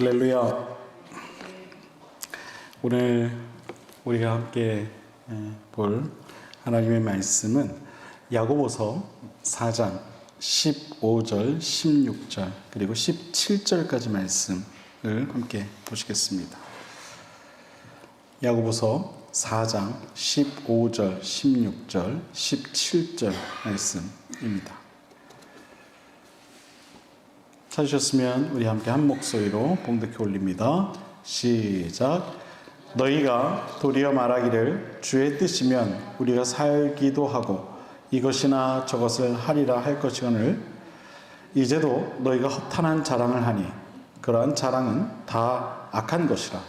할렐루야. 오늘 우리가 함께 볼 하나님의 말씀은 야고보서 4장 15절, 16절 그리고 17절까지 말씀을 함께 보시겠습니다. 야고보서 4장 15절, 16절, 17절 말씀입니다. 찾으셨으면 우리 함께 한 목소리로 봉독해 올립니다. 시작. 너희가 도리어 말하기를 주의 뜻이면 우리가 살기도 하고 이것이나 저것을 하리라 할 것이거늘 이제도 너희가 허탄한 자랑을 하니 그러한 자랑은 다 악한 것이라.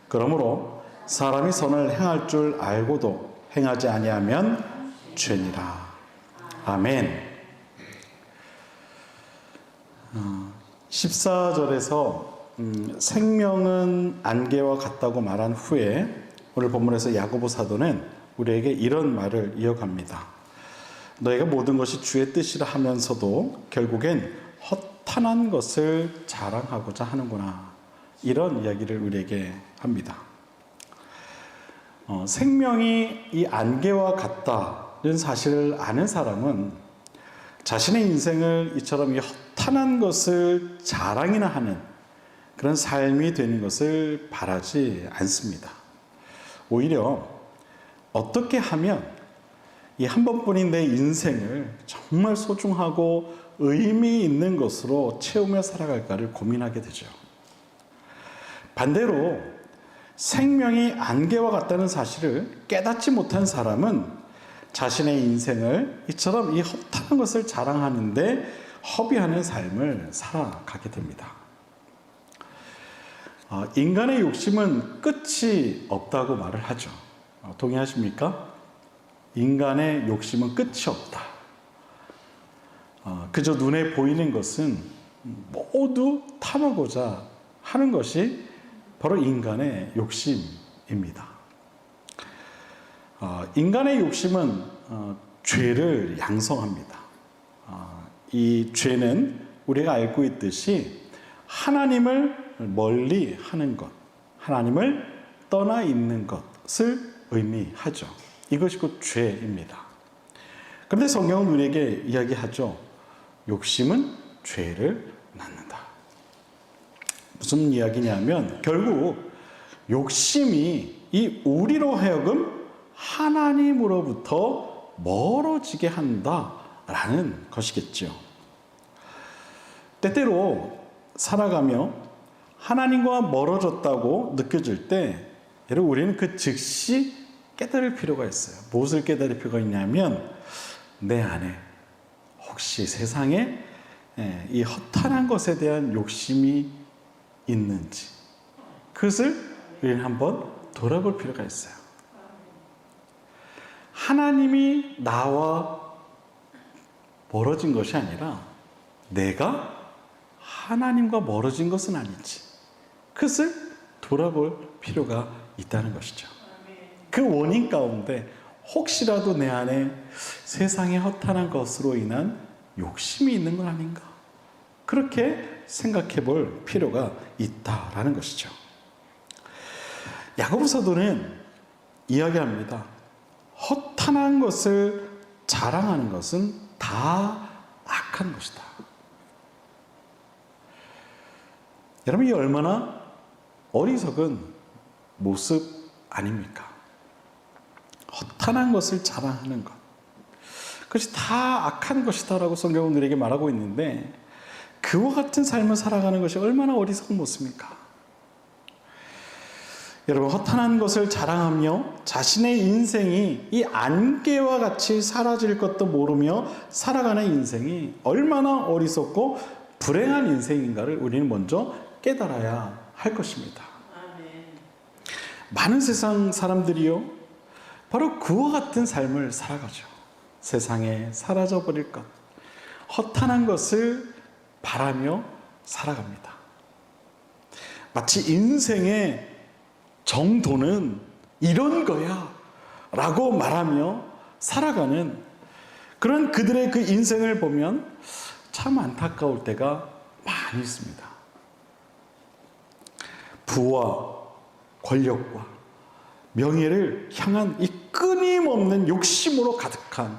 그러므로 사람이 선을 행할 줄 알고도 행하지 아니하면 죄니라. 아멘. 14절에서 생명은 안개와 같다고 말한 후에 오늘 본문에서 야고보 사도는 우리에게 이런 말을 이어갑니다. 너희가 모든 것이 주의 뜻이라 하면서도 결국엔 허탄한 것을 자랑하고자 하는구나. 이런 이야기를 우리에게 합니다. 생명이 이 안개와 같다는 사실을 아는 사람은 자신의 인생을 이처럼 이 허탄한 것을 자랑이나 하는 그런 삶이 되는 것을 바라지 않습니다. 오히려 어떻게 하면 이 한 번뿐인 내 인생을 정말 소중하고 의미 있는 것으로 채우며 살아갈까를 고민하게 되죠. 반대로 생명이 안개와 같다는 사실을 깨닫지 못한 사람은 자신의 인생을 이처럼 이 허탄한 것을 자랑하는데 허비하는 삶을 살아가게 됩니다. 인간의 욕심은 끝이 없다고 말을 하죠. 동의하십니까? 인간의 욕심은 끝이 없다. 그저 눈에 보이는 것은 모두 탐하고자 하는 것이 바로 인간의 욕심입니다. 인간의 욕심은 죄를 양성합니다. 이 죄는 우리가 알고 있듯이 하나님을 멀리 하는 것, 하나님을 떠나 있는 것을 의미하죠. 이것이 곧 죄입니다. 그런데 성경은 우리에게 이야기하죠. 욕심은 죄를 낳는다. 무슨 이야기냐면 결국 욕심이 이 우리로 하여금 하나님으로부터 멀어지게 한다라는 것이겠죠. 때때로 살아가며 하나님과 멀어졌다고 느껴질 때 여러분 우리는 그 즉시 깨달을 필요가 있어요. 무엇을 깨달을 필요가 있냐면 내 안에 혹시 세상에 이 허탄한 것에 대한 욕심이 있는지 그것을 우리는 한번 돌아볼 필요가 있어요. 하나님이 나와 멀어진 것이 아니라 내가 하나님과 멀어진 것은 아닌지 그것을 돌아볼 필요가 있다는 것이죠. 그 원인 가운데 혹시라도 내 안에 세상의 허탄한 것으로 인한 욕심이 있는 건 아닌가? 그렇게 생각해 볼 필요가 있다라는 것이죠. 야고보 사도는 이야기합니다. 허탄한 것을 자랑하는 것은 다 악한 것이다. 여러분, 이 얼마나 어리석은 모습 아닙니까? 허탄한 것을 자랑하는 것. 그것이 다 악한 것이다라고 성경은 우리에게 말하고 있는데 그와 같은 삶을 살아가는 것이 얼마나 어리석은 모습입니까? 여러분, 허탄한 것을 자랑하며 자신의 인생이 이 안개와 같이 사라질 것도 모르며 살아가는 인생이 얼마나 어리석고 불행한 인생인가를 우리는 먼저 깨달아야 할 것입니다. 많은 세상 사람들이요, 바로 그와 같은 삶을 살아가죠. 세상에 사라져버릴 것, 허탄한 것을 바라며 살아갑니다. 마치 인생의 정도는 이런 거야 라고 말하며 살아가는 그런 그들의 그 인생을 보면 참 안타까울 때가 많이 있습니다. 부와 권력과 명예를 향한 이 끊임없는 욕심으로 가득한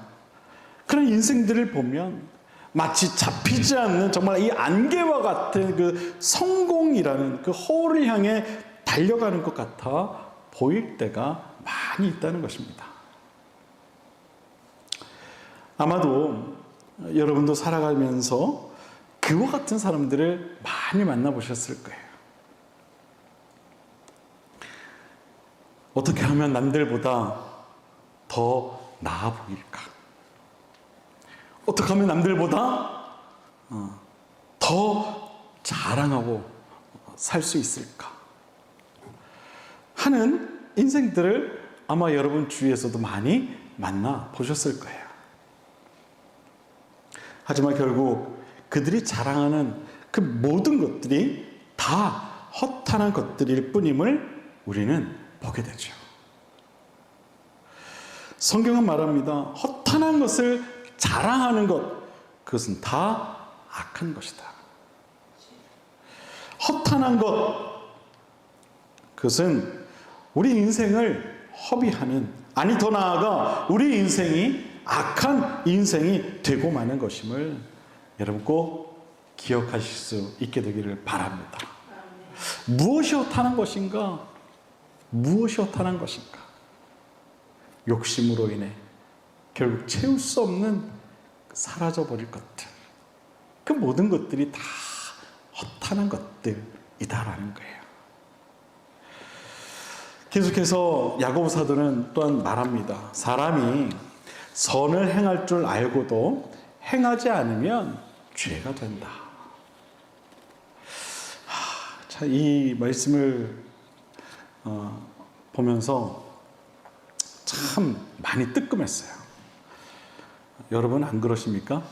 그런 인생들을 보면 마치 잡히지 않는 정말 이 안개와 같은 그 성공이라는 그 허울을 향해 달려가는 것 같아 보일 때가 많이 있다는 것입니다. 아마도 여러분도 살아가면서 그와 같은 사람들을 많이 만나보셨을 거예요. 어떻게 하면 남들보다 더 나아 보일까? 어떻게 하면 남들보다 더 자랑하고 살 수 있을까? 하는 인생들을 아마 여러분 주위에서도 많이 만나 보셨을 거예요. 하지만 결국 그들이 자랑하는 그 모든 것들이 다 허탄한 것들일 뿐임을 우리는 보게 되죠. 성경은 말합니다. 허탄한 것을 자랑하는 것, 그것은 다 악한 것이다. 허탄한 것, 그것은 우리 인생을 허비하는, 아니 더 나아가 우리 인생이 악한 인생이 되고 마는 것임을 여러분 꼭 기억하실 수 있게 되기를 바랍니다. 무엇이 허탄한 것인가? 무엇이 허탄한 것인가? 욕심으로 인해 결국 채울 수 없는 사라져버릴 것들, 그 모든 것들이 다 허탄한 것들이다라는 거예요. 계속해서 야고보 사도는 또한 말합니다. 사람이 선을 행할 줄 알고도 행하지 않으면 죄가 된다. 자, 이 말씀을 보면서 참 많이 뜨끔했어요. 여러분 안 그러십니까?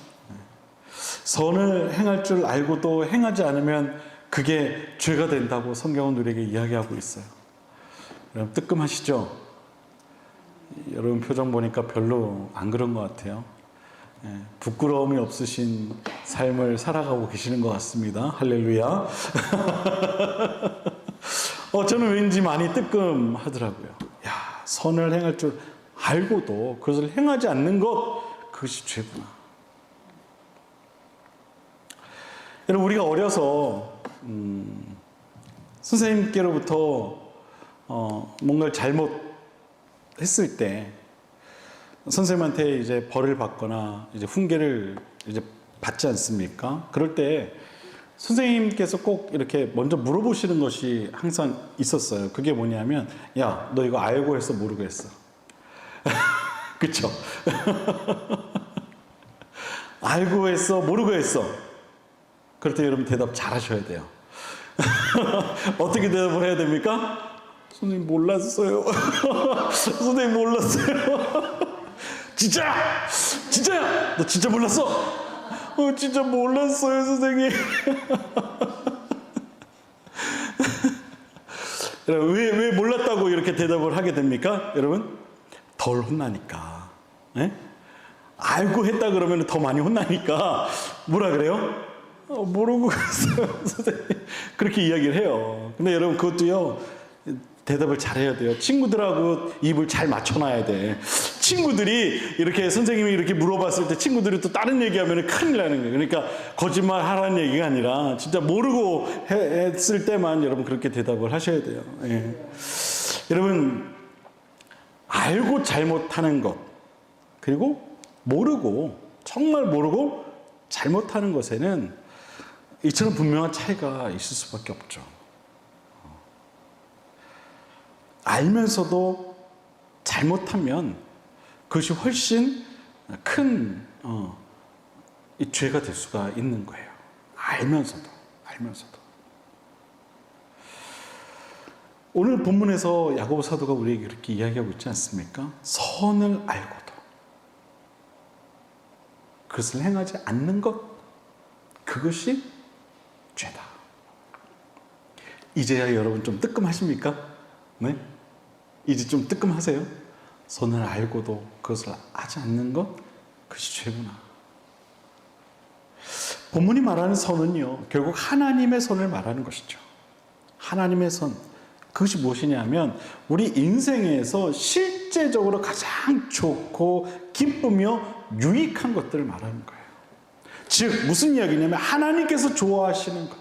선을 행할 줄 알고도 행하지 않으면 그게 죄가 된다고 성경은 우리에게 이야기하고 있어요. 여러분 뜨끔하시죠? 여러분 표정 보니까 별로 안 그런 것 같아요. 부끄러움이 없으신 삶을 살아가고 계시는 것 같습니다. 할렐루야. 저는 왠지 많이 뜨끔하더라고요. 야, 선을 행할 줄 알고도 그것을 행하지 않는 것, 그것이 죄구나. 여러분 우리가 어려서 선생님께로부터 뭔가를 잘못했을 때 선생님한테 이제 벌을 받거나 이제 훈계를 이제 받지 않습니까? 그럴 때 선생님께서 꼭 이렇게 먼저 물어보시는 것이 항상 있었어요. 그게 뭐냐면, 야, 너 이거 알고 했어, 모르고 했어? 그쵸? 알고 했어, 모르고 했어? 그럴 때 여러분 대답 잘 하셔야 돼요. 어떻게 대답을 해야 됩니까? 선생님 몰랐어요. 선생님 몰랐어요. 진짜야? 너 진짜 몰랐어? 진짜 몰랐어요, 선생님. 왜 몰랐다고 이렇게 대답을 하게 됩니까? 여러분, 덜 혼나니까. 네? 알고 했다 그러면 더 많이 혼나니까 뭐라 그래요? 모르고 했어요, 선생님. 그렇게 이야기를 해요. 근데 여러분 그것도요, 대답을 잘해야 돼요. 친구들하고 입을 잘 맞춰놔야 돼. 친구들이 이렇게 선생님이 이렇게 물어봤을 때 친구들이 또 다른 얘기하면 큰일 나는 거예요. 그러니까 거짓말 하라는 얘기가 아니라 진짜 모르고 했을 때만 여러분 그렇게 대답을 하셔야 돼요. 예. 여러분 알고 잘못하는 것, 그리고 모르고, 정말 모르고 잘못하는 것에는 이처럼 분명한 차이가 있을 수밖에 없죠. 알면서도 잘못하면 그것이 훨씬 큰 이 죄가 될 수가 있는 거예요. 알면서도. 오늘 본문에서 야고보 사도가 우리에게 그렇게 이야기하고 있지 않습니까? 선을 알고도 그것을 행하지 않는 것, 그것이 죄다. 이제야 여러분 좀 뜨끔하십니까? 네? 이제 좀 뜨끔하세요? 선을 알고도 그것을 하지 않는 것, 그것이 죄구나. 본문이 말하는 선은요, 결국 하나님의 선을 말하는 것이죠. 하나님의 선, 그것이 무엇이냐면 우리 인생에서 실제적으로 가장 좋고 기쁘며 유익한 것들을 말하는 거예요. 즉 무슨 이야기냐면 하나님께서 좋아하시는 것,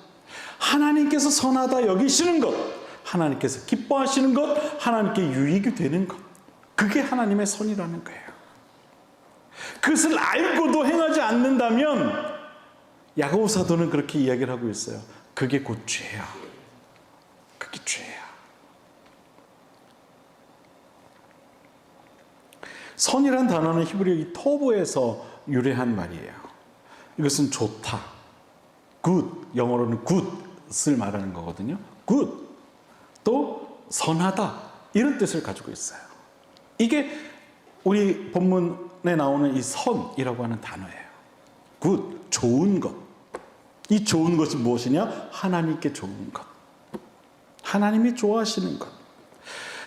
하나님께서 선하다 여기시는 것, 하나님께서 기뻐하시는 것, 하나님께 유익이 되는 것, 그게 하나님의 선이라는 거예요. 그것을 알고도 행하지 않는다면 야고보 사도는 그렇게 이야기를 하고 있어요. 그게 곧 죄야. 그게 죄야. 선이란 단어는 히브리어 이 토브에서 유래한 말이에요. 이것은 좋다, good, 영어로는 good을 말하는 거거든요. good, 또 선하다, 이런 뜻을 가지고 있어요. 이게 우리 본문에 나오는 이 선이라고 하는 단어예요. good, 좋은 것. 이 좋은 것이 무엇이냐? 하나님께 좋은 것, 하나님이 좋아하시는 것.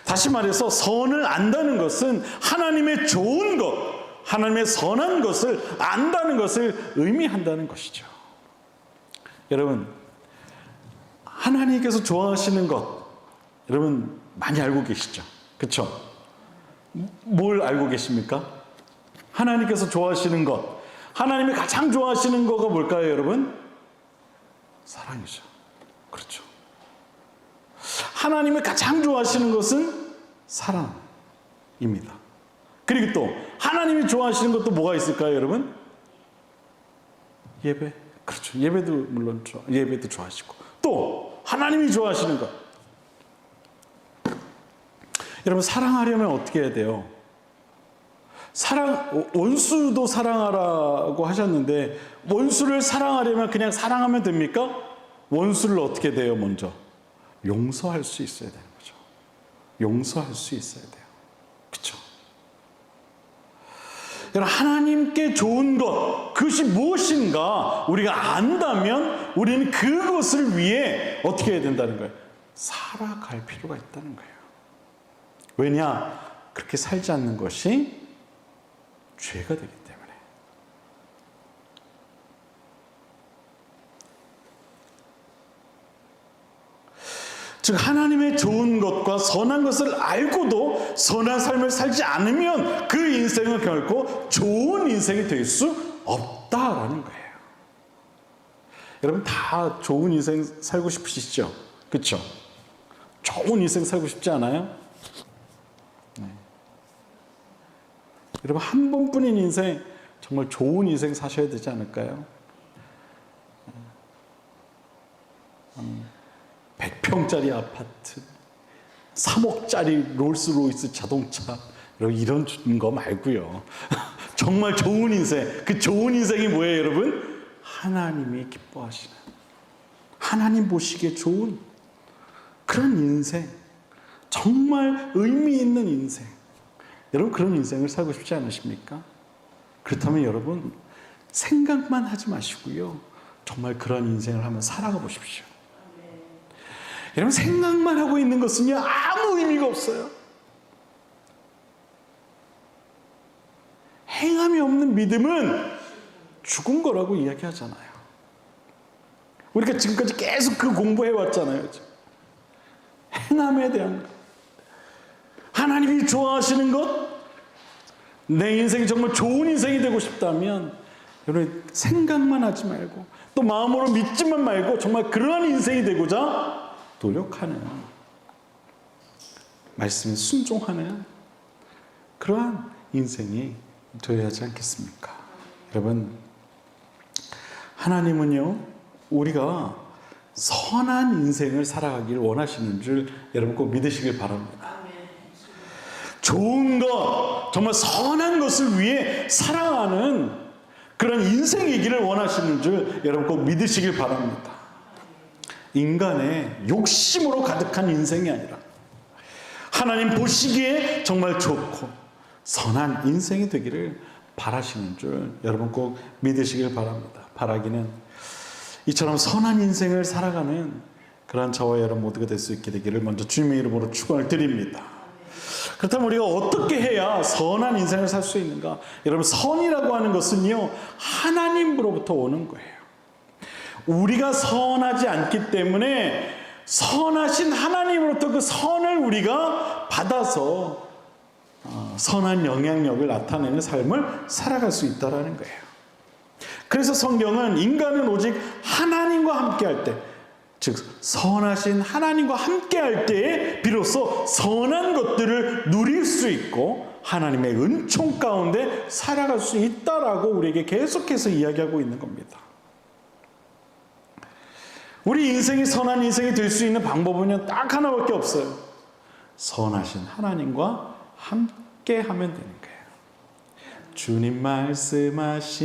다시 말해서 선을 안다는 것은 하나님의 좋은 것, 하나님의 선한 것을 안다는 것을 의미한다는 것이죠. 여러분, 하나님께서 좋아하시는 것, 여러분 많이 알고 계시죠? 그렇죠? 뭘 알고 계십니까? 하나님께서 좋아하시는 것, 하나님이 가장 좋아하시는 거가 뭘까요, 여러분? 사랑이죠. 그렇죠. 하나님이 가장 좋아하시는 것은 사랑입니다. 그리고 또 하나님이 좋아하시는 것도 뭐가 있을까요, 여러분? 예배. 그렇죠. 예배도 물론 예배도 좋아하시고, 또 하나님이 좋아하시는 것. 여러분, 사랑하려면 어떻게 해야 돼요? 원수도 사랑하라고 하셨는데 원수를 사랑하려면 그냥 사랑하면 됩니까? 원수를 어떻게 돼요? 먼저 용서할 수 있어야 되는 거죠. 용서할 수 있어야 돼요. 그렇죠? 여러분, 하나님께 좋은 것, 그것이 무엇인가 우리가 안다면 우리는 그것을 위해 어떻게 해야 된다는 거예요? 살아갈 필요가 있다는 거예요. 왜냐? 그렇게 살지 않는 것이 죄가 되기 때문에. 즉 하나님의 좋은 것과 선한 것을 알고도 선한 삶을 살지 않으면 그 인생은 결코 좋은 인생이 될 수 없다라는 거예요. 여러분, 다 좋은 인생 살고 싶으시죠? 그렇죠? 좋은 인생 살고 싶지 않아요? 네. 여러분, 한 번뿐인 인생, 정말 좋은 인생 사셔야 되지 않을까요? 100평짜리 아파트, 3억짜리 롤스로이스 자동차, 이런 거 말고요. 정말 좋은 인생, 그 좋은 인생이 뭐예요, 여러분? 하나님이 기뻐하시는, 하나님 보시기에 좋은 그런 인생, 정말 의미 있는 인생. 여러분, 그런 인생을 살고 싶지 않으십니까? 그렇다면 여러분, 생각만 하지 마시고요, 정말 그런 인생을 한번 살아가 보십시오. 여러분, 생각만 하고 있는 것은요, 아무 의미가 없어요. 행함이 없는 믿음은 죽은 거라고 이야기하잖아요. 우리가 지금까지 계속 그 공부해 왔잖아요. 행함에 대한 것, 하나님이 좋아하시는 것, 내 인생이 정말 좋은 인생이 되고 싶다면 여러분, 생각만 하지 말고 또 마음으로 믿지만 말고 정말 그러한 인생이 되고자 노력하는, 말씀에 순종하는 그러한 인생이 되어야 하지 않겠습니까? 여러분, 하나님은요, 우리가 선한 인생을 살아가기를 원하시는 줄 여러분 꼭 믿으시길 바랍니다. 좋은 것, 정말 선한 것을 위해 살아가는 그런 인생이기를 원하시는 줄 여러분 꼭 믿으시길 바랍니다. 인간의 욕심으로 가득한 인생이 아니라 하나님 보시기에 정말 좋고 선한 인생이 되기를 바라시는 줄 여러분 꼭 믿으시길 바랍니다. 바라기는 이처럼 선한 인생을 살아가는 그런 저와 여러분 모두가 될 수 있게 되기를 먼저 주님의 이름으로 축원을 드립니다. 그렇다면 우리가 어떻게 해야 선한 인생을 살 수 있는가? 여러분, 선이라고 하는 것은요, 하나님으로부터 오는 거예요. 우리가 선하지 않기 때문에 선하신 하나님으로부터 그 선을 우리가 받아서 선한 영향력을 나타내는 삶을 살아갈 수 있다는 거예요. 그래서 성경은 인간은 오직 하나님과 함께할 때, 즉 선하신 하나님과 함께할 때에 비로소 선한 것들을 누릴 수 있고 하나님의 은총 가운데 살아갈 수 있다라고 우리에게 계속해서 이야기하고 있는 겁니다. 우리 인생이 선한 인생이 될 수 있는 방법은 딱 하나밖에 없어요. 선하신 하나님과 함께 하면 되는 거예요. 주님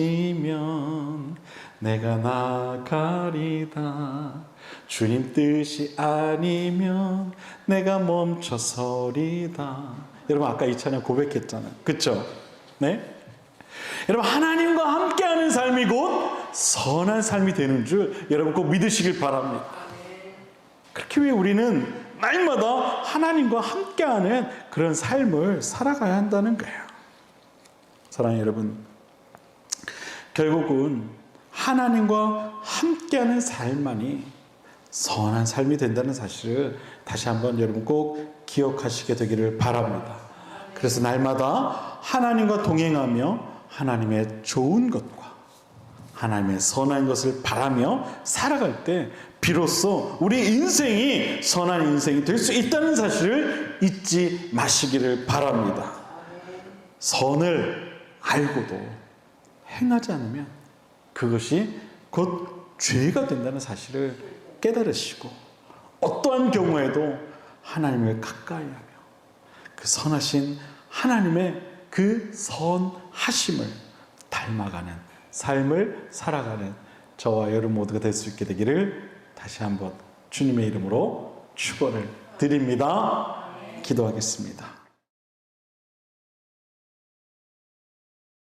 말씀하시면 내가 나가리다. 주님 뜻이 아니면 내가 멈춰서리다. 여러분 아까 이 찬양 고백했잖아요. 그렇죠? 네? 여러분 하나님과 함께하는 삶이 곧 선한 삶이 되는 줄 여러분 꼭 믿으시길 바랍니다. 그렇기 위해 우리는 날마다 하나님과 함께하는 그런 삶을 살아가야 한다는 거예요. 사랑하는 여러분, 결국은 하나님과 함께하는 삶만이 선한 삶이 된다는 사실을 다시 한번 여러분 꼭 기억하시게 되기를 바랍니다. 그래서 날마다 하나님과 동행하며 하나님의 좋은 것과 하나님의 선한 것을 바라며 살아갈 때 비로소 우리 인생이 선한 인생이 될 수 있다는 사실을 잊지 마시기를 바랍니다. 선을 알고도 행하지 않으면 그것이 곧 죄가 된다는 사실을 깨달으시고 어떠한 경우에도 하나님을 가까이 하며 그 선하신 하나님의 그 선하심을 닮아가는 삶을 살아가는 저와 여러분 모두가 될 수 있게 되기를 다시 한번 주님의 이름으로 축원을 드립니다. 기도하겠습니다.